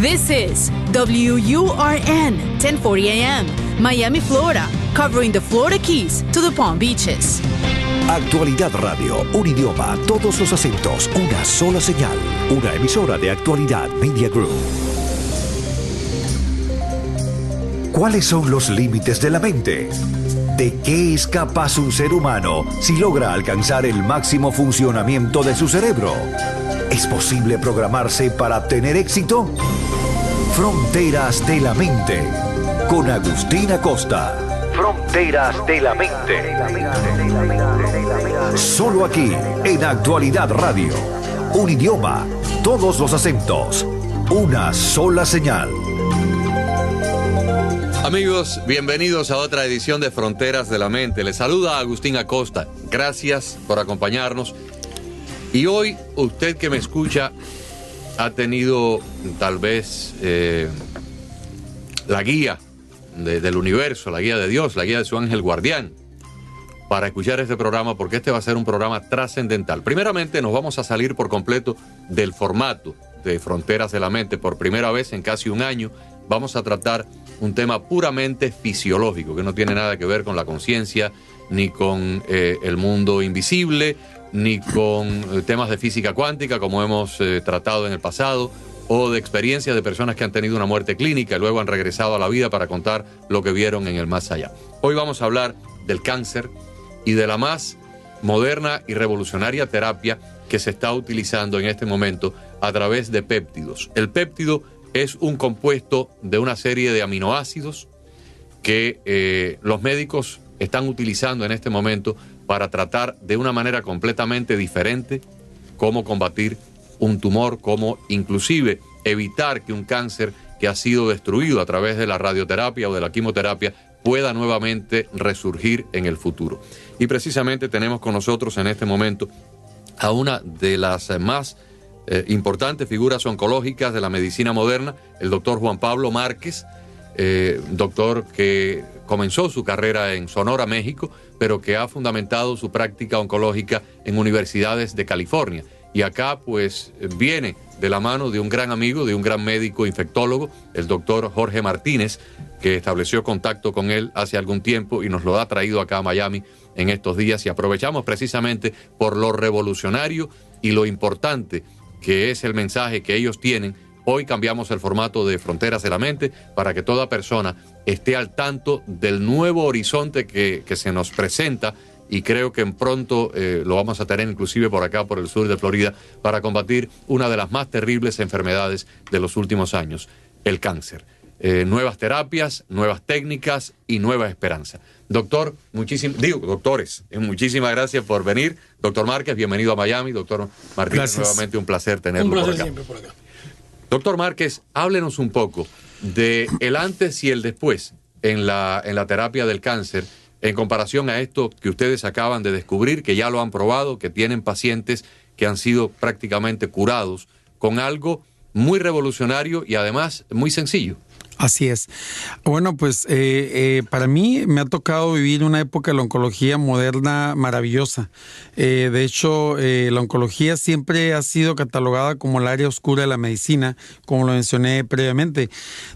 This is WURN 1040 AM, Miami, Florida, covering the Florida Keys to the Palm Beaches. Actualidad Radio, un idioma, todos los acentos, una sola señal. Una emisora de Actualidad Media Group. ¿Cuáles son los límites de la mente? ¿De qué es capaz un ser humano si logra alcanzar el máximo funcionamiento de su cerebro? ¿Es posible programarse para tener éxito? Fronteras de la Mente, con Agustín Acosta. Fronteras de la Mente. Solo aquí, en Actualidad Radio. Un idioma, todos los acentos, una sola señal. Amigos, bienvenidos a otra edición de Fronteras de la Mente. Les saluda Agustín Acosta. Gracias por acompañarnos. Y hoy, usted que me escucha ha tenido tal vez la guía del universo, la guía de Dios, la guía de su ángel guardián, para escuchar este programa, porque este va a ser un programa trascendental. Primeramente, nos vamos a salir por completo del formato de Fronteras de la Mente. Por primera vez en casi un año, vamos a tratar un tema puramente fisiológico, que no tiene nada que ver con la conciencia, ni con el mundo invisible, ni con temas de física cuántica, como hemos tratado en el pasado, o de experiencias de personas que han tenido una muerte clínica y luego han regresado a la vida para contar lo que vieron en el más allá. Hoy vamos a hablar del cáncer y de la más moderna y revolucionaria terapia que se está utilizando en este momento a través de péptidos. El péptido es un compuesto de una serie de aminoácidos que los médicos están utilizando en este momento para tratar de una manera completamente diferente cómo combatir un tumor, cómo inclusive evitar que un cáncer que ha sido destruido a través de la radioterapia o de la quimioterapia pueda nuevamente resurgir en el futuro. Y precisamente tenemos con nosotros en este momento a una de las más importantes figuras oncológicas de la medicina moderna, el doctor Juan Pablo Márquez, doctor que comenzó su carrera en Sonora, México, pero que ha fundamentado su práctica oncológica en universidades de California. Y acá pues viene de la mano de un gran amigo, de un gran médico infectólogo, el doctor Jorge Martínez, que estableció contacto con él hace algún tiempo y nos lo ha traído acá a Miami en estos días. Y aprovechamos precisamente por lo revolucionario y lo importante que es el mensaje que ellos tienen. Hoy cambiamos el formato de Fronteras de la Mente para que toda persona esté al tanto del nuevo horizonte que se nos presenta, y creo que en pronto lo vamos a tener inclusive por acá, por el sur de Florida, para combatir una de las más terribles enfermedades de los últimos años, el cáncer. Nuevas terapias, nuevas técnicas y nueva esperanza. Doctor, doctores, muchísimas gracias por venir. Doctor Márquez, bienvenido a Miami. Doctor Martínez, gracias. Nuevamente un placer tenerlo por acá. Un placer siempre por acá. Doctor Márquez, háblenos un poco de el antes y el después en la terapia del cáncer, en comparación a esto que ustedes acaban de descubrir, que ya lo han probado, que tienen pacientes que han sido prácticamente curados con algo muy revolucionario y además muy sencillo. Así es. Bueno, pues para mí me ha tocado vivir una época de la oncología moderna maravillosa. De hecho, la oncología siempre ha sido catalogada como el área oscura de la medicina, como lo mencioné previamente,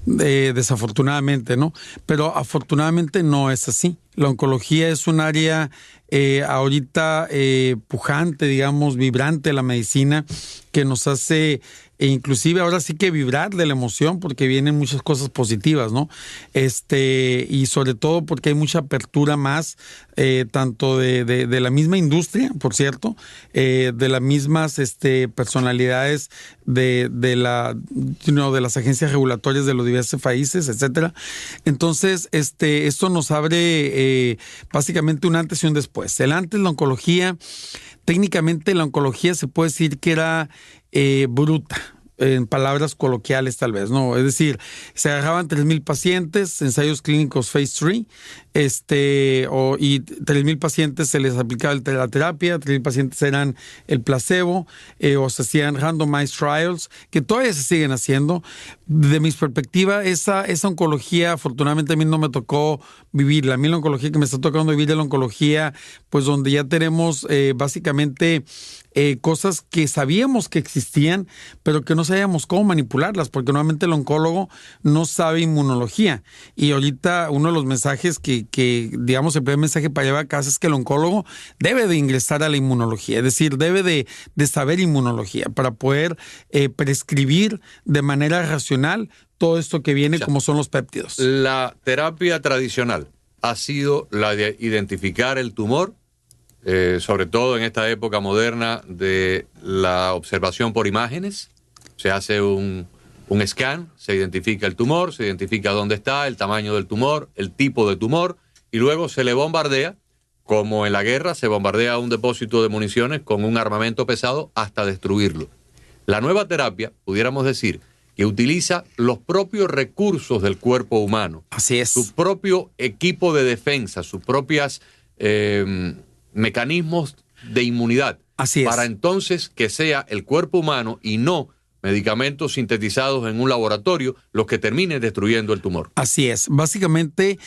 desafortunadamente, ¿no? Pero afortunadamente no es así. La oncología es un área ahorita pujante, digamos, vibrante de la medicina, que nos hace inclusive ahora sí que vibrar de la emoción, porque vienen muchas cosas positivas, ¿no? Y sobre todo porque hay mucha apertura más, tanto de la misma industria, por cierto, de las mismas personalidades de las agencias regulatorias de los diversos países, etcétera. Entonces, esto nos abre básicamente un antes y un después. El antes, la oncología, técnicamente la oncología se puede decir que era bruta, en palabras coloquiales tal vez, ¿no? Es decir, se agarraban 3,000 pacientes, ensayos clínicos phase 3, y 3,000 pacientes se les aplicaba la terapia, 3,000 pacientes eran el placebo, o se hacían randomized trials, que todavía se siguen haciendo. De mi perspectiva, esa oncología, afortunadamente a mí no me tocó vivirla. A mí la oncología que me está tocando vivir es la oncología, pues donde ya tenemos básicamente cosas que sabíamos que existían, pero que no sabíamos cómo manipularlas, porque normalmente el oncólogo no sabe inmunología. Y ahorita uno de los mensajes que digamos, el primer mensaje para llevar a casa es que el oncólogo debe de ingresar a la inmunología, es decir, debe de saber inmunología para poder prescribir de manera racional todo esto que viene, como son los péptidos. La terapia tradicional ha sido la de identificar el tumor, sobre todo en esta época moderna de la observación por imágenes. Se hace un scan, se identifica el tumor, se identifica dónde está, el tamaño del tumor, el tipo de tumor, y luego se le bombardea, como en la guerra se bombardea un depósito de municiones con un armamento pesado hasta destruirlo. La nueva terapia, pudiéramos decir, que utiliza los propios recursos del cuerpo humano. Así es. Su propio equipo de defensa, sus propias mecanismos de inmunidad. Así es. Para entonces que sea el cuerpo humano y no medicamentos sintetizados en un laboratorio los que terminen destruyendo el tumor. Así es. Básicamente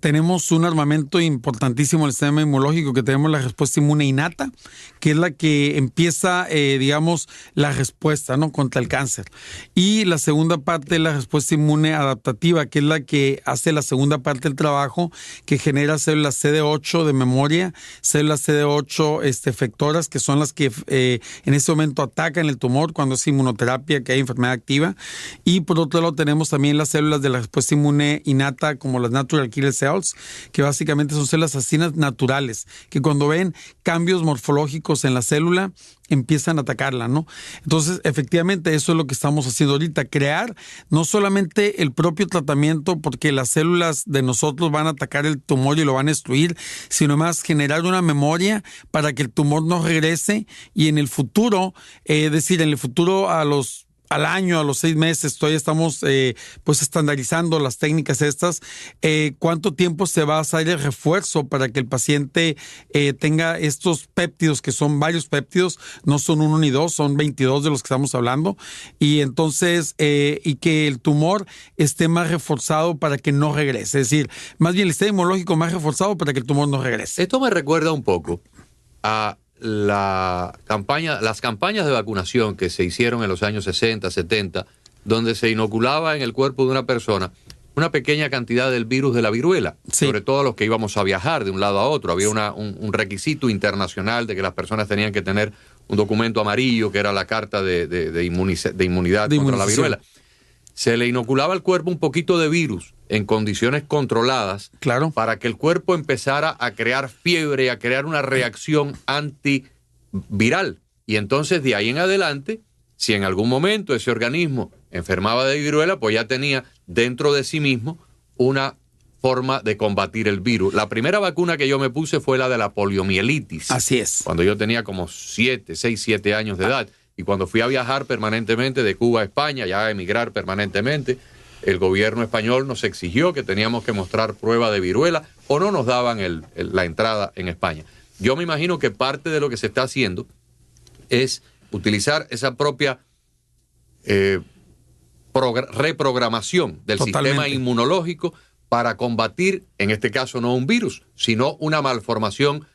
tenemos un armamento importantísimo en el sistema inmunológico, que tenemos la respuesta inmune innata, que es la que empieza, digamos, la respuesta, ¿no?, contra el cáncer. Y la segunda parte es la respuesta inmune adaptativa, que es la que hace la segunda parte del trabajo, que genera células CD8 de memoria, células CD8 efectoras, que son las que en ese momento atacan el tumor cuando es inmunoterapia, que hay enfermedad activa. Y por otro lado tenemos también las células de la respuesta inmune innata, como las natural killer cells, que básicamente son células asesinas naturales, que cuando ven cambios morfológicos en la célula empiezan a atacarla, ¿no? Entonces, efectivamente, eso es lo que estamos haciendo ahorita, crear no solamente el propio tratamiento, porque las células de nosotros van a atacar el tumor y lo van a destruir, sino más generar una memoria para que el tumor no regrese, y en el futuro, es decir, en el futuro al año, a los 6 meses, todavía estamos pues estandarizando las técnicas estas. ¿Cuánto tiempo se va a hacer el refuerzo para que el paciente tenga estos péptidos, que son varios péptidos, no son 1 ni 2, son 22 de los que estamos hablando, y entonces, y que el tumor esté más reforzado para que no regrese, es decir, más bien el sistema inmunológico más reforzado para que el tumor no regrese. Esto me recuerda un poco a las campañas de vacunación que se hicieron en los años 60, 70, donde se inoculaba en el cuerpo de una persona una pequeña cantidad del virus de la viruela, sí, sobre todo a los que íbamos a viajar de un lado a otro. Había un requisito internacional de que las personas tenían que tener un documento amarillo, que era la carta de inmunidad contra la viruela. Se le inoculaba al cuerpo un poquito de virus en condiciones controladas, claro, para que el cuerpo empezara a crear fiebre, a crear una reacción antiviral. Y entonces, de ahí en adelante, si en algún momento ese organismo enfermaba de viruela, pues ya tenía dentro de sí mismo una forma de combatir el virus. La primera vacuna que yo me puse fue la de la poliomielitis. Así es. Cuando yo tenía como 6, 7 años de edad. Y cuando fui a viajar permanentemente de Cuba a España, ya a emigrar permanentemente, el gobierno español nos exigió que teníamos que mostrar prueba de viruela o no nos daban la entrada en España. Yo me imagino que parte de lo que se está haciendo es utilizar esa propia reprogramación del sistema inmunológico para combatir, en este caso no un virus, sino una malformación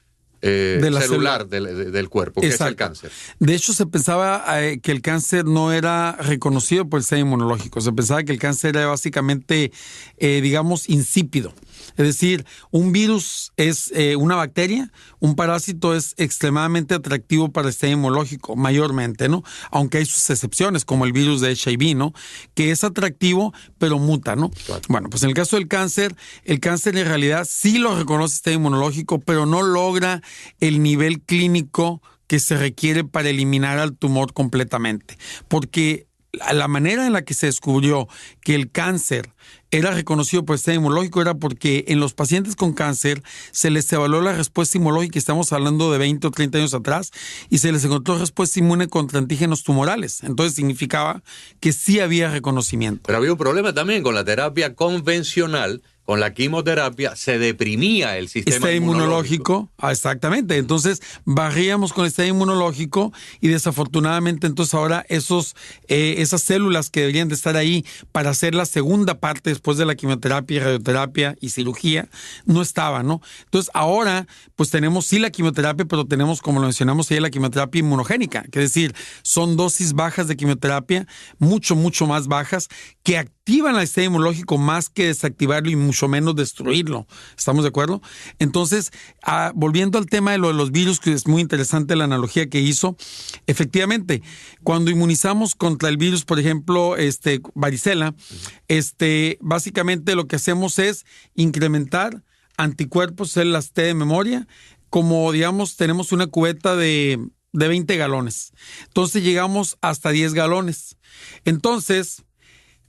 celular del cuerpo, que exacto, es el cáncer. De hecho, se pensaba que el cáncer no era reconocido por el sistema inmunológico. Se pensaba que el cáncer era básicamente, digamos, insípido. Es decir, un virus es una bacteria, un parásito es extremadamente atractivo para el sistema inmunológico, mayormente, ¿no? Aunque hay sus excepciones, como el virus de HIV, ¿no? Que es atractivo, pero muta, ¿no? Claro. Bueno, pues en el caso del cáncer, el cáncer en realidad sí lo reconoce el sistema inmunológico, pero no logra el nivel clínico que se requiere para eliminar al tumor completamente. Porque la manera en la que se descubrió que el cáncer era reconocido por el sistema inmunológico era porque en los pacientes con cáncer se les evaluó la respuesta inmunológica, estamos hablando de 20 o 30 años atrás, y se les encontró respuesta inmune contra antígenos tumorales. Entonces significaba que sí había reconocimiento. Pero había un problema también con la terapia convencional, con la quimioterapia se deprimía el sistema inmunológico. Exactamente. Entonces, barríamos con el sistema inmunológico y desafortunadamente entonces ahora esas células que deberían de estar ahí para hacer la segunda parte después de la quimioterapia, radioterapia y cirugía, no estaban, ¿no? Entonces, ahora pues tenemos sí la quimioterapia, pero tenemos, como lo mencionamos ayer, la quimioterapia inmunogénica, que es decir, son dosis bajas de quimioterapia, mucho más bajas, que activan el sistema inmunológico más que desactivarlo y mucho menos destruirlo. ¿Estamos de acuerdo? Entonces, volviendo al tema de lo de los virus, que es muy interesante la analogía que hizo, efectivamente, cuando inmunizamos contra el virus, por ejemplo, varicela, básicamente lo que hacemos es incrementar anticuerpos, células T de memoria, como digamos, tenemos una cubeta de 20 galones. Entonces llegamos hasta 10 galones. Entonces,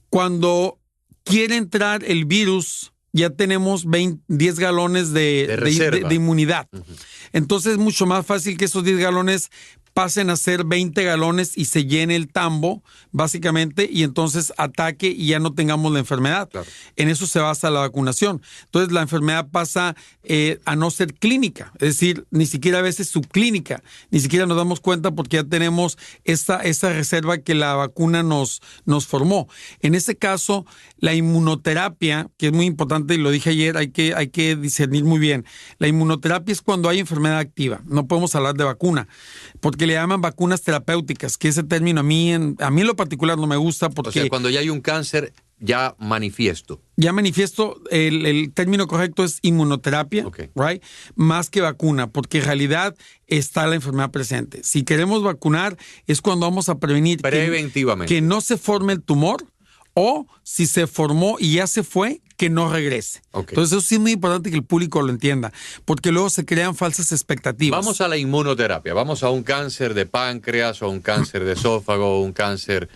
cuando quiere entrar el virus, ya tenemos 10 galones de inmunidad. Uh-huh. Entonces es mucho más fácil que esos 10 galones pasen a ser 20 galones y se llene el tambo, básicamente, y entonces ataque y ya no tengamos la enfermedad. Claro. En eso se basa la vacunación. Entonces la enfermedad pasa a no ser clínica, es decir, ni siquiera a veces subclínica, ni siquiera nos damos cuenta porque ya tenemos esa reserva que la vacuna nos formó. En ese caso, la inmunoterapia, que es muy importante y lo dije ayer, hay que discernir muy bien. La inmunoterapia es cuando hay enfermedad activa, no podemos hablar de vacuna, porque le llaman vacunas terapéuticas, que ese término a mí en lo particular no me gusta porque... O sea, cuando ya hay un cáncer ya manifiesto. Ya manifiesto, el término correcto es inmunoterapia, okay, right? Más que vacuna, porque en realidad está la enfermedad presente. Si queremos vacunar es cuando vamos a prevenir preventivamente que no se forme el tumor, o si se formó y ya se fue, que no regrese. Okay. Entonces eso sí es muy importante que el público lo entienda, porque luego se crean falsas expectativas. Vamos a la inmunoterapia, vamos a un cáncer de páncreas o un cáncer de esófago o un cáncer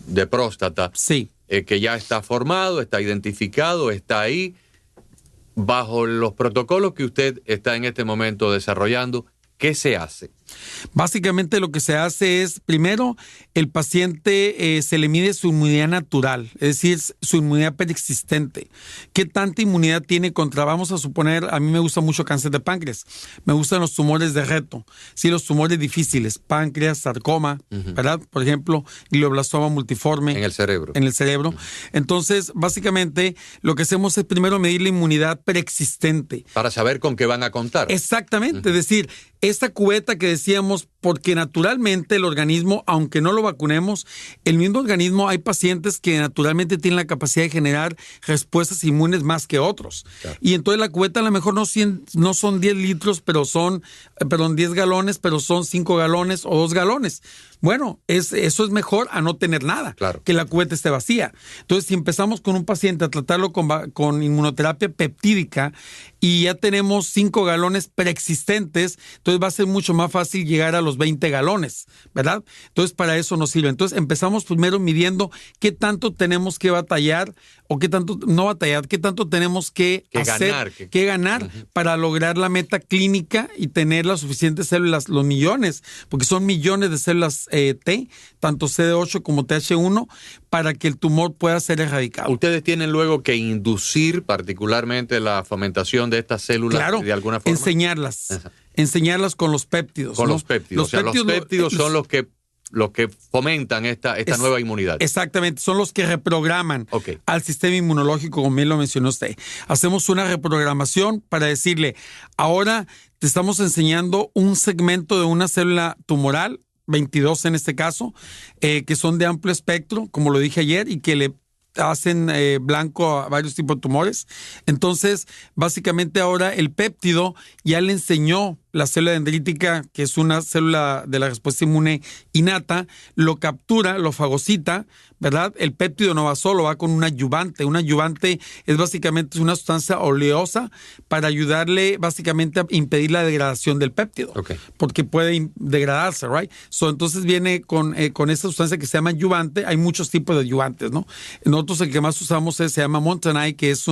de próstata. Sí. Que ya está formado, está identificado, está ahí. Bajo los protocolos que usted está en este momento desarrollando, ¿qué se hace? Básicamente lo que se hace es, primero, el paciente se le mide su inmunidad natural, es decir, su inmunidad preexistente. ¿Qué tanta inmunidad tiene contra, vamos a suponer, a mí me gusta mucho cáncer de páncreas, me gustan los tumores de reto, sí, los tumores difíciles, páncreas, sarcoma, ¿verdad? Por ejemplo, glioblastoma multiforme. En el cerebro. En el cerebro. Entonces, básicamente, lo que hacemos es primero medir la inmunidad preexistente. Para saber con qué van a contar. Exactamente, es decir, esta cubeta que decíamos, porque naturalmente el organismo, aunque no lo vacunemos, el mismo organismo, hay pacientes que naturalmente tienen la capacidad de generar respuestas inmunes más que otros. Claro. Y entonces la cubeta a lo mejor no son 10 litros, pero son, 10 galones, pero son 5 galones o 2 galones. Bueno, eso es mejor a no tener nada, claro, que la cubeta esté vacía. Entonces, si empezamos con un paciente a tratarlo con inmunoterapia peptídica y ya tenemos 5 galones preexistentes, entonces va a ser mucho más fácil llegar a los 20 galones, ¿verdad? Entonces, para eso nos sirve. Entonces, empezamos primero midiendo qué tanto tenemos que batallar o qué tanto, no batallar, qué tanto tenemos que hacer, ganar para lograr la meta clínica y tener las suficientes células, los millones, porque son millones de células T, tanto CD8 como TH1, para que el tumor pueda ser erradicado. Ustedes tienen luego que inducir particularmente la fomentación de estas células, claro, de alguna forma. Enseñarlas con los péptidos. Con, ¿no? Los péptidos. Los péptidos son los que fomentan esta nueva inmunidad. Exactamente, son los que reprograman al sistema inmunológico, como bien lo mencionó usted. Hacemos una reprogramación para decirle, ahora te estamos enseñando un segmento de una célula tumoral, 22 en este caso, que son de amplio espectro, como lo dije ayer, y que le hacen blanco a varios tipos de tumores. Entonces, básicamente ahora el péptido ya le enseñó la célula dendrítica, que es una célula de la respuesta inmune innata, lo captura, lo fagocita, ¿verdad? El péptido no va solo, va con un ayudante. Un ayudante es básicamente una sustancia oleosa para ayudarle básicamente a impedir la degradación del péptido, porque puede degradarse, ¿right? Entonces viene con esta sustancia que se llama ayudante. Hay muchos tipos de ayudantes, ¿no? Nosotros el que más usamos se llama Montanide, que es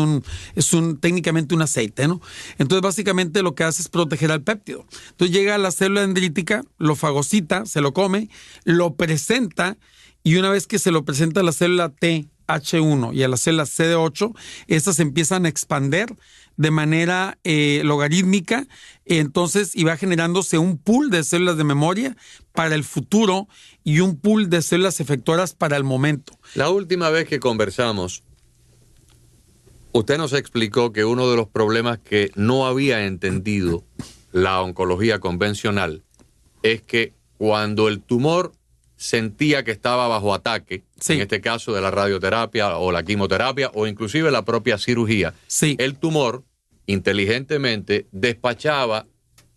técnicamente un aceite, ¿no? Entonces básicamente lo que hace es proteger al péptido. Entonces llega a la célula dendrítica, lo fagocita, se lo come, lo presenta, y una vez que se lo presenta a la célula T TH1 y a las células CD8, estas empiezan a expander de manera logarítmica, entonces y va generándose un pool de células de memoria para el futuro y un pool de células efectoras para el momento. La última vez que conversamos, usted nos explicó que uno de los problemas que no había entendido la oncología convencional es que cuando el tumor sentía que estaba bajo ataque, sí, en este caso de la radioterapia o la quimioterapia o inclusive la propia cirugía, sí, el tumor inteligentemente despachaba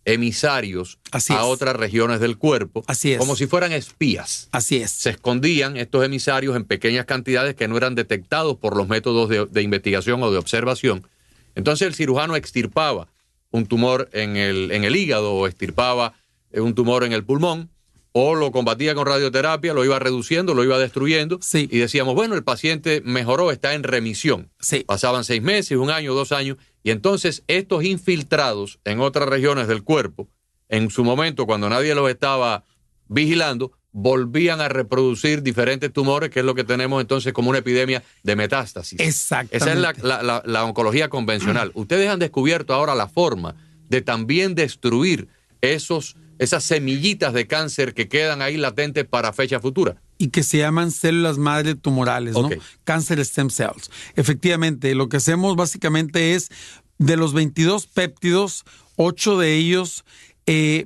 emisarios a otras regiones del cuerpo, como si fueran espías. Así es. Se escondían estos emisarios en pequeñas cantidades que no eran detectados por los métodos de investigación o de observación. Entonces el cirujano extirpaba un tumor en el hígado o extirpaba un tumor en el pulmón, o lo combatía con radioterapia, lo iba reduciendo, lo iba destruyendo, sí, y decíamos, bueno, el paciente mejoró, está en remisión. Sí. Pasaban 6 meses, 1 año, 2 años, y entonces estos infiltrados en otras regiones del cuerpo, en su momento, cuando nadie los estaba vigilando, volvían a reproducir diferentes tumores, que es lo que tenemos entonces como una epidemia de metástasis. Exactamente. Esa es la oncología convencional. Ustedes han descubierto ahora la forma de también destruir esas semillitas de cáncer que quedan ahí latentes para fecha futura. Y que se llaman células madre tumorales, ¿no? Okay. Cancer stem cells. Efectivamente, lo que hacemos básicamente es, de los 22 péptidos, 8 de ellos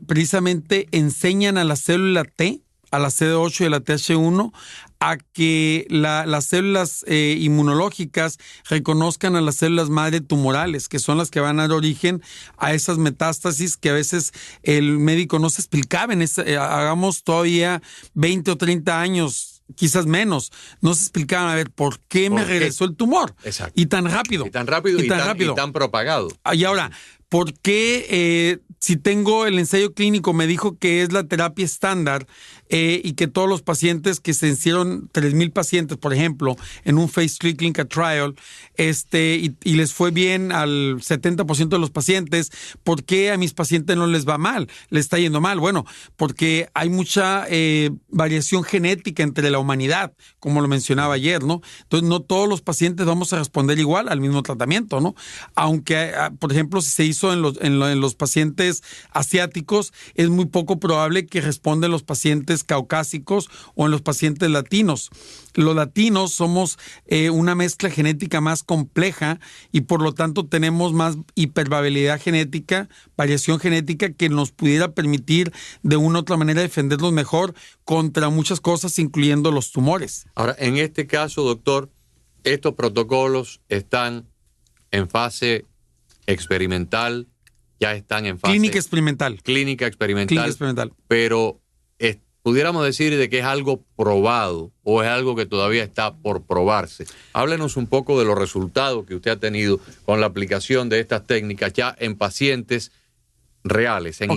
precisamente enseñan a la célula T, a la CD8 y a la TH1, a que las células inmunológicas reconozcan a las células madre tumorales, que son las que van a dar origen a esas metástasis que a veces el médico no se explicaba. Hagamos todavía 20 o 30 años, quizás menos, no se explicaban, a ver, ¿por qué me regresó el tumor? Exacto. Y tan rápido. Y tan rápido y tan propagado. Y ahora, ¿por qué si tengo el ensayo clínico me dijo que es la terapia estándar y que todos los pacientes que se hicieron 3,000 pacientes, por ejemplo, en un Phase 3 Clinical Trial, y les fue bien al 70% de los pacientes, ¿por qué a mis pacientes no les va mal? ¿Les está yendo mal? Bueno, porque hay mucha variación genética entre la humanidad, como lo mencionaba ayer, ¿no? Entonces, no todos los pacientes vamos a responder igual al mismo tratamiento, ¿no? Aunque, por ejemplo, si se hizo en los pacientes asiáticos, es muy poco probable que respondan en los pacientes caucásicos o en los pacientes latinos. Los latinos somos una mezcla genética más compleja y por lo tanto tenemos más hipervariabilidad genética, variación genética que nos pudiera permitir de una u otra manera defendernos mejor contra muchas cosas, incluyendo los tumores. Ahora, en este caso, doctor, estos protocolos están en fase experimental, ya están en fase... Clínica experimental. Clínica experimental. Pero pudiéramos decir de que es algo probado o es algo que todavía está por probarse. Háblenos un poco de los resultados que usted ha tenido con la aplicación de estas técnicas ya en pacientes reales, en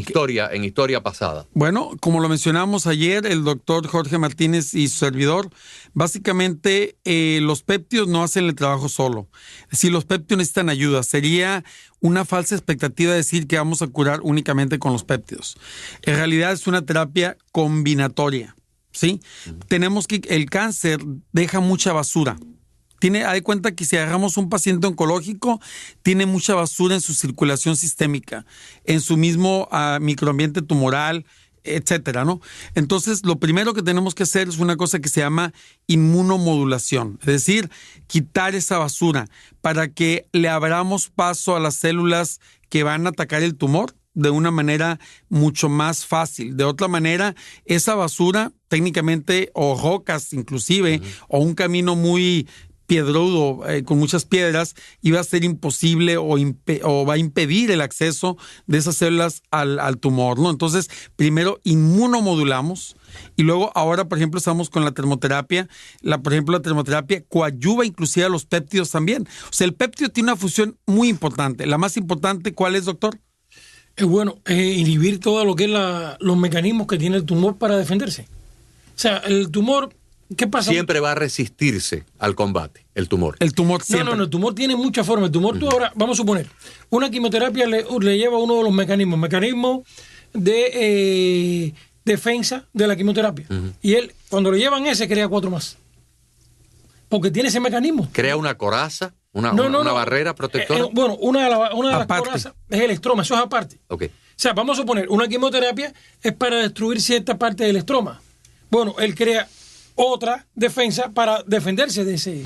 historia pasada. Bueno, como lo mencionamos ayer, el doctor Jorge Martínez y su servidor, básicamente los péptidos no hacen el trabajo solo. Si los péptidos necesitan ayuda, sería una falsa expectativa decir que vamos a curar únicamente con los péptidos. En realidad es una terapia combinatoria, ¿sí? Tenemos que, el cáncer deja mucha basura. Hay cuenta que si agarramos un paciente oncológico, tiene mucha basura en su circulación sistémica, en su mismo microambiente tumoral, etcétera, ¿no? Entonces, lo primero que tenemos que hacer es una cosa que se llama inmunomodulación, es decir, quitar esa basura para que le abramos paso a las células que van a atacar el tumor de una manera mucho más fácil. De otra manera, esa basura, técnicamente, o rocas inclusive, o un camino muy piedrudo, con muchas piedras, iba a ser imposible o va a impedir el acceso de esas células al tumor, ¿no? Entonces, primero inmunomodulamos y luego ahora, por ejemplo, estamos con la termoterapia. Por ejemplo, la termoterapia coadyuva inclusive a los péptidos también. O sea, el péptido tiene una función muy importante. La más importante, ¿cuál es, doctor? Inhibir todo lo que es los mecanismos que tiene el tumor para defenderse. O sea, el tumor... ¿Qué pasa? Siempre va a resistirse al combate, el tumor. El tumor siempre. No, el tumor tiene muchas formas. El tumor, tú ahora, vamos a suponer, una quimioterapia le lleva uno de los mecanismos de defensa de la quimioterapia. Y él, cuando le llevan ese, crea 4 más. porque tiene ese mecanismo. ¿Crea una coraza? ¿Una barrera protectora? Bueno, una de las corazas es el estroma, eso es aparte. Okay. O sea, vamos a suponer, una quimioterapia es para destruir cierta parte del estroma. Bueno, él crea otra defensa para defenderse de ese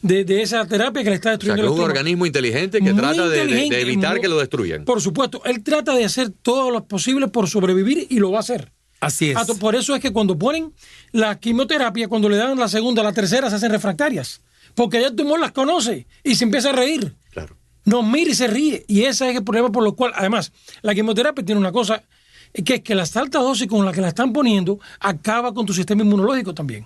de esa terapia que le está destruyendo el estroma. Es un organismo inteligente que trata de evitar que lo destruyan. Por supuesto, él trata de hacer todo lo posible por sobrevivir y lo va a hacer. Así es. Por eso es que cuando ponen la quimioterapia, cuando le dan la segunda, la tercera, se hacen refractarias. Porque ya el tumor las conoce y se empieza a reír. Claro. Nos mira y se ríe. Y ese es el problema por lo cual, además, la quimioterapia tiene una cosa, que es que las altas dosis con las que la están poniendo acaba con tu sistema inmunológico también.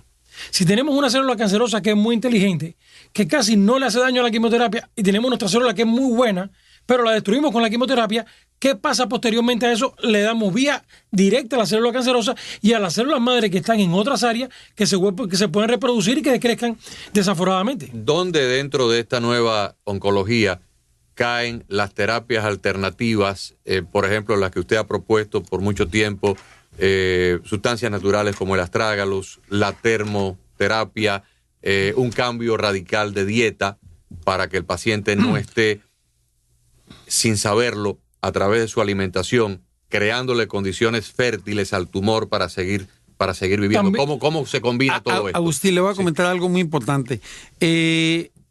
Si tenemos una célula cancerosa que es muy inteligente, que casi no le hace daño a la quimioterapia, y tenemos nuestra célula que es muy buena, pero la destruimos con la quimioterapia, ¿qué pasa posteriormente a eso? Le damos vía directa a la célula cancerosa y a las células madre que están en otras áreas que se pueden reproducir y que crezcan desaforadamente. ¿Dónde dentro de esta nueva oncología caen las terapias alternativas, por ejemplo, las que usted ha propuesto por mucho tiempo, sustancias naturales como el astrágalos, la termoterapia, un cambio radical de dieta para que el paciente no esté, sin saberlo, a través de su alimentación, creándole condiciones fértiles al tumor para seguir viviendo? ¿Cómo se combina todo esto? Agustín, le voy a comentar algo muy importante.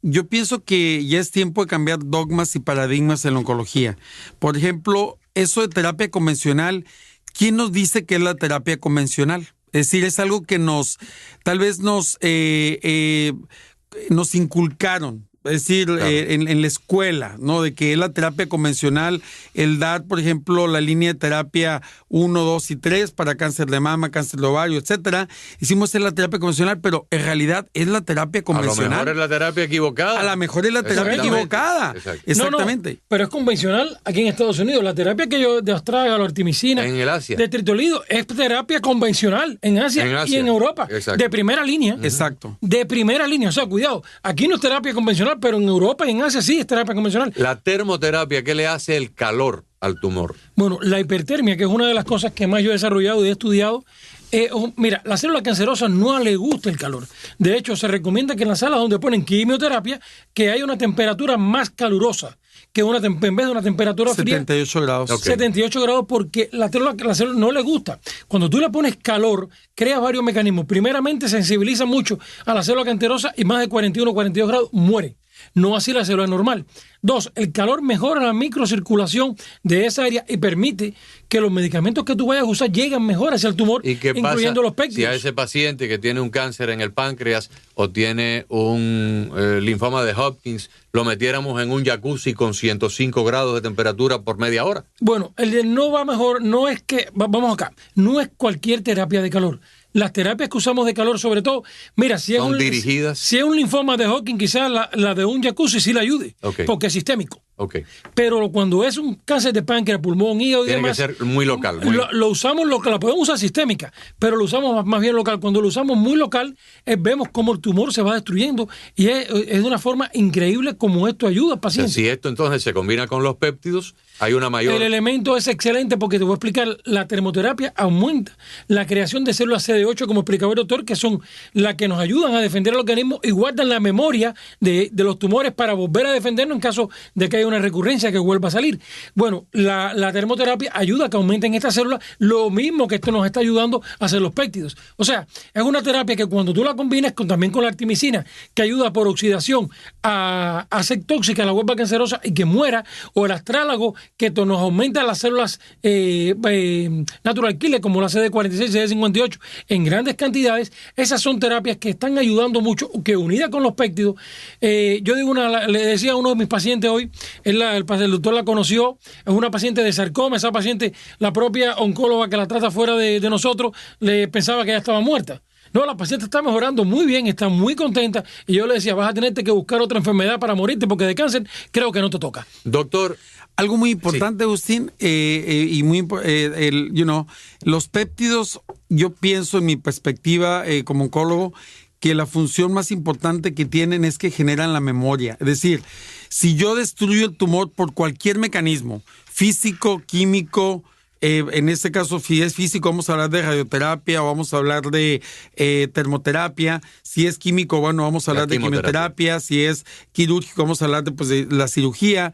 Yo pienso que ya es tiempo de cambiar dogmas y paradigmas en la oncología. Por ejemplo, eso de terapia convencional, ¿quién nos dice que es la terapia convencional? Es decir, es algo que tal vez nos inculcaron. Es decir, claro, en la escuela, ¿no? De que es la terapia convencional, el dar, por ejemplo, la línea de terapia 1, 2 y 3 para cáncer de mama, cáncer de ovario, etcétera. Hicimos la terapia convencional, pero en realidad es la terapia convencional. A lo mejor es la terapia equivocada. A lo mejor es la terapia equivocada. Exacto. Exactamente. No, pero es convencional aquí en Estados Unidos. La terapia que yo de astrágalo, artimicina, en el Asia, de tritolido, es terapia convencional en Asia y en Europa. Exacto. De primera línea. Exacto. De primera línea. O sea, cuidado. Aquí no es terapia convencional, pero en Europa y en Asia sí es terapia convencional. La termoterapia, ¿qué le hace el calor al tumor? Bueno, la hipertermia, que es una de las cosas que más yo he desarrollado y he estudiado. Mira, la célula cancerosa no le gusta el calor. De hecho, se recomienda que en las salas donde ponen quimioterapia, que haya una temperatura más calurosa, que en vez de una temperatura 78 fría. grados. Okay. 78 grados, porque la célula no le gusta. Cuando tú le pones calor, crea varios mecanismos. Primeramente, sensibiliza mucho a la célula cancerosa y más de 41 42 grados muere. No así la célula normal. 2, el calor mejora la microcirculación de esa área y permite que los medicamentos que tú vayas a usar lleguen mejor hacia el tumor, ¿Y qué incluyendo pasa los péptidos? Si a ese paciente que tiene un cáncer en el páncreas o tiene un linfoma de Hodgkin, lo metiéramos en un jacuzzi con 105 grados de temperatura por media hora? Bueno, el no va mejor, no es que, vamos acá, no es cualquier terapia de calor. Las terapias que usamos de calor, sobre todo, mira, si es un linfoma de Hodgkin, quizás la de un jacuzzi sí le ayude, porque es sistémico. Pero cuando es un cáncer de páncreas, pulmón, hígado y demás, tiene que ser muy local. Lo usamos local, la podemos usar sistémica, pero lo usamos más bien local. Cuando lo usamos muy local, vemos cómo el tumor se va destruyendo y es de una forma increíble como esto ayuda al paciente. Si esto entonces se combina con los péptidos, hay una mayor... El elemento es excelente porque te voy a explicar, la termoterapia aumenta la creación de células CD8, como explicaba el doctor, que son las que nos ayudan a defender el organismo y guardan la memoria de los tumores para volver a defendernos en caso de que haya una recurrencia que vuelva a salir. Bueno, la termoterapia ayuda a que aumenten estas células, lo mismo que esto nos está ayudando a hacer los péptidos. O sea, es una terapia que cuando tú la combinas también con la artimicina, que ayuda por oxidación a hacer tóxica la huelva cancerosa y que muera, o el astrálago, que nos aumenta las células natural killer, como la CD46, CD58, en grandes cantidades. Esas son terapias que están ayudando mucho, que unida con los péptidos. Yo digo le decía a uno de mis pacientes hoy, el doctor la conoció, es una paciente de sarcoma. Esa paciente, la propia oncóloga que la trata fuera de nosotros, le pensaba que ella estaba muerta. No, la paciente está mejorando muy bien, está muy contenta, y yo le decía, vas a tener que buscar otra enfermedad para morirte, porque de cáncer creo que no te toca. Doctor, algo muy importante, Agustín, y muy los péptidos, yo pienso en mi perspectiva como oncólogo, que la función más importante que tienen es que generan la memoria. Es decir, si yo destruyo el tumor por cualquier mecanismo, físico, químico, en este caso, si es físico, vamos a hablar de radioterapia o vamos a hablar de termoterapia. Si es químico, bueno, vamos a hablar de quimioterapia. Si es quirúrgico, vamos a hablar de la cirugía.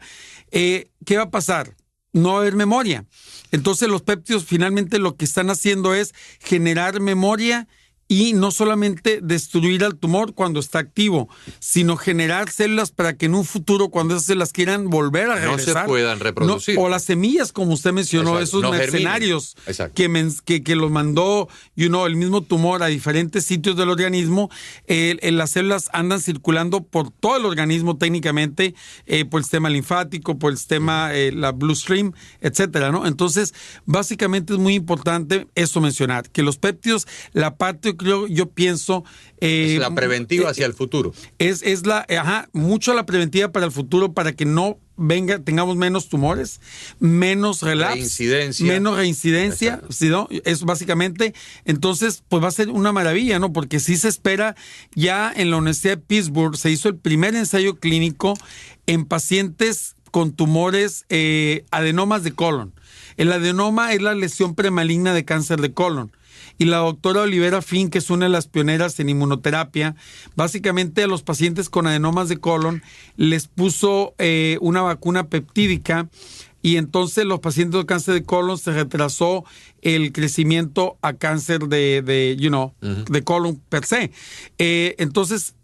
¿Qué va a pasar? No va a haber memoria. Entonces los péptidos finalmente lo que están haciendo es generar memoria y no solamente destruir al tumor cuando está activo, sino generar células para que en un futuro, cuando esas células quieran volver a regresar, no se puedan reproducir. O las semillas, como usted mencionó, esos mercenarios que los mandó el mismo tumor a diferentes sitios del organismo, las células andan circulando por todo el organismo técnicamente, por el sistema linfático, por el sistema, la bloodstream, etcétera, ¿no? Entonces, básicamente es muy importante eso mencionar, que los péptidos, la parte yo pienso... es la preventiva hacia el futuro. Es mucho la preventiva para el futuro, para que no tengamos menos tumores, menos relapse, menos reincidencia, ¿sí, no? Eso básicamente. Entonces, pues va a ser una maravilla, ¿no? Porque sí se espera, ya en la Universidad de Pittsburgh se hizo el primer ensayo clínico en pacientes con tumores, adenomas de colon. El adenoma es la lesión premaligna de cáncer de colon. Y la doctora Olivera Flynn, que es una de las pioneras en inmunoterapia, básicamente a los pacientes con adenomas de colon les puso una vacuna peptídica, y entonces los pacientes con cáncer de colon se retrasó el crecimiento a cáncer de colon per se. Entonces,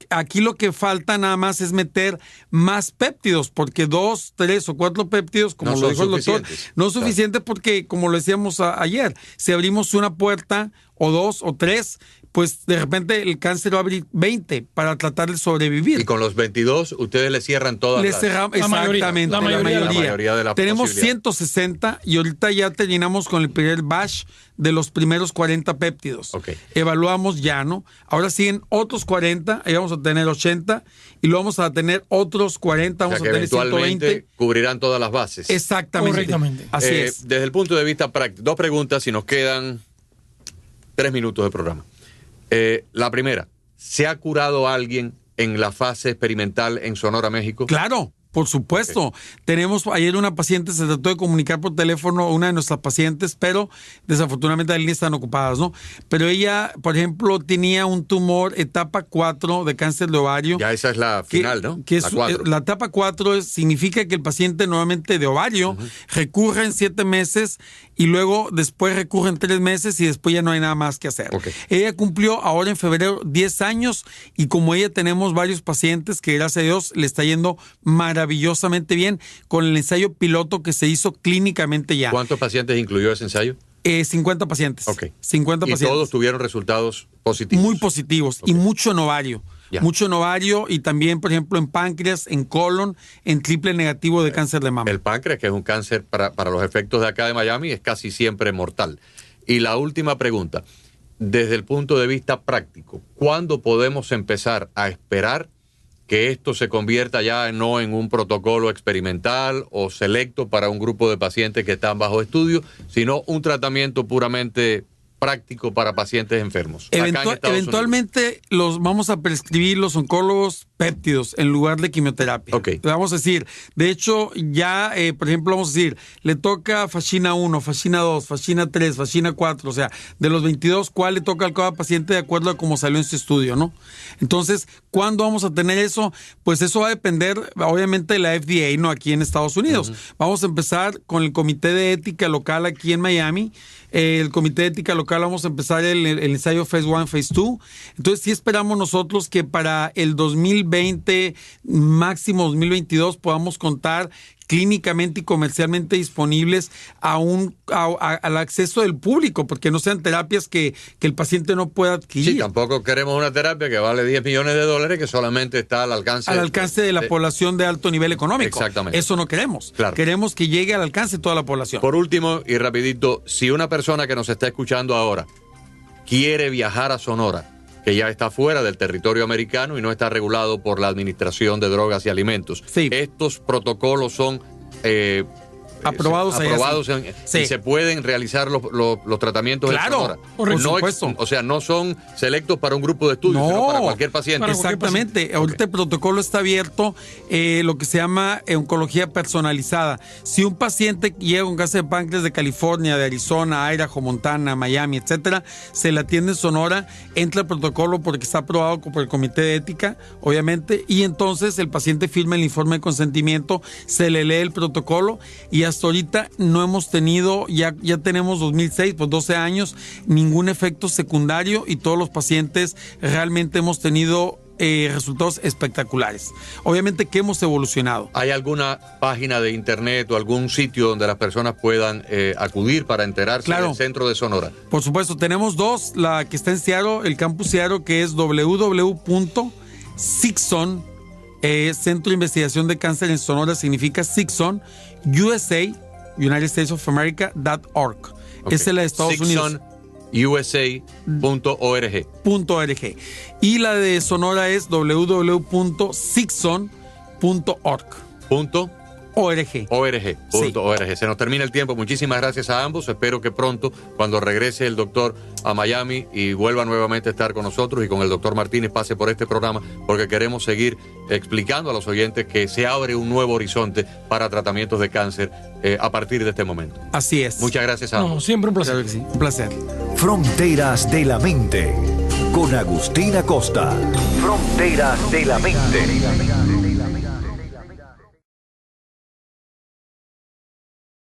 aquí lo que falta nada más es meter más péptidos, porque 2, 3 o 4 péptidos, como lo dijo el doctor, no es suficiente, porque, como lo decíamos ayer, si abrimos una puerta o 2 o 3, pues de repente el cáncer va a abrir 20 para tratar de sobrevivir. Y con los 22 ustedes le cierran todas exactamente, la mayoría de las tenemos 160 y ahorita ya terminamos con el primer batch de los primeros 40 péptidos. Evaluamos ya, ¿no? Ahora siguen otros 40, ahí vamos a tener 80 y luego vamos a tener otros 40, vamos a tener 120. Cubrirán todas las bases. Exactamente. Correctamente. Así es. Desde el punto de vista práctico, 2 preguntas y nos quedan 3 minutos de programa. La primera, ¿se ha curado a alguien en la fase experimental en Sonora, México? Claro, por supuesto. Tenemos ayer una paciente, se trató de comunicar por teléfono, una de nuestras pacientes, pero desafortunadamente las líneas están ocupadas, ¿no? Pero ella, por ejemplo, tenía un tumor etapa 4 de cáncer de ovario. Ya esa es la final, ¿no? La etapa 4 significa que el paciente nuevamente de ovario recurre en 7 meses y luego después recurre en 3 meses y después ya no hay nada más que hacer. Ella cumplió ahora en febrero 10 años y como ella tenemos varios pacientes que gracias a Dios le está yendo maravillosamente bien con el ensayo piloto que se hizo clínicamente ya. ¿Cuántos pacientes incluyó ese ensayo? 50 pacientes. 50 pacientes. Y todos tuvieron resultados positivos. Muy positivos y mucho en ovario. Mucho en ovario y también, por ejemplo, en páncreas, en colon, en triple negativo de cáncer de mama. El páncreas, que es un cáncer para los efectos de acá de Miami, es casi siempre mortal. Y la última pregunta, desde el punto de vista práctico, ¿cuándo podemos empezar a esperar que esto se convierta ya no en un protocolo experimental o selecto para un grupo de pacientes que están bajo estudio, sino un tratamiento puramente práctico para pacientes enfermos? Eventualmente los vamos a prescribir los oncólogos péptidos en lugar de quimioterapia. Vamos a decir, de hecho, ya, por ejemplo, vamos a decir, le toca fascina 1, fascina 2, fascina 3, fascina 4, o sea, de los 22, ¿cuál le toca a cada paciente de acuerdo a cómo salió en su estudio, ¿no? Entonces, ¿cuándo vamos a tener eso? Pues eso va a depender, obviamente, de la FDA, ¿no? Aquí en Estados Unidos. Vamos a empezar con el Comité de Ética Local aquí en Miami. El Comité de Ética Local vamos a empezar el ensayo Phase 1, Phase 2. Entonces, sí esperamos nosotros que para el 2020, máximo 2022, podamos contar clínicamente y comercialmente disponibles al acceso del público, porque no sean terapias que el paciente no pueda adquirir. Sí, tampoco queremos una terapia que vale $10 millones que solamente está al alcance de la población de alto nivel económico. Exactamente. Eso no queremos. Queremos que llegue al alcance de toda la población. Por último y rapidito, si una persona que nos está escuchando ahora quiere viajar a Sonora, que ya está fuera del territorio americano y no está regulado por la Administración de Drogas y Alimentos. ¿Estos protocolos son aprobados sí. Y se pueden realizar los tratamientos en Sonora. Por supuesto. O sea, no son selectos para un grupo de estudios, sino para cualquier paciente. Exactamente. Ahorita el protocolo está abierto, lo que se llama oncología personalizada. Si un paciente llega con cáncer de páncreas de California, de Arizona, Idaho, Montana, Miami, etcétera, se le atiende en Sonora, entra el protocolo porque está aprobado por el Comité de Ética, obviamente, y entonces el paciente firma el informe de consentimiento, se le lee el protocolo y hasta ahorita no hemos tenido, ya tenemos 2006, pues 12 años, ningún efecto secundario y todos los pacientes realmente hemos tenido resultados espectaculares. Obviamente que hemos evolucionado. ¿Hay alguna página de internet o algún sitio donde las personas puedan acudir para enterarse del centro de Sonora? Por supuesto, tenemos dos, la que está en Seattle, el campus Seattle, que es www.CICSON, Centro de Investigación de Cáncer en Sonora, significa CICSON, USA, United States of America.org. Esa es la de Estados Unidos. USA.org. Y la de Sonora es www.cicson.org. ORG. Sí. Se nos termina el tiempo. Muchísimas gracias a ambos. Espero que pronto, cuando regrese el doctor a Miami y vuelva nuevamente a estar con nosotros y con el doctor Martínez, pase por este programa, porque queremos seguir explicando a los oyentes que se abre un nuevo horizonte para tratamientos de cáncer a partir de este momento. Así es. Muchas gracias a ambos. No, siempre un placer. Claro que sí. Un placer. Fronteras de la Mente con Agustín Acosta. Fronteras de la Mente.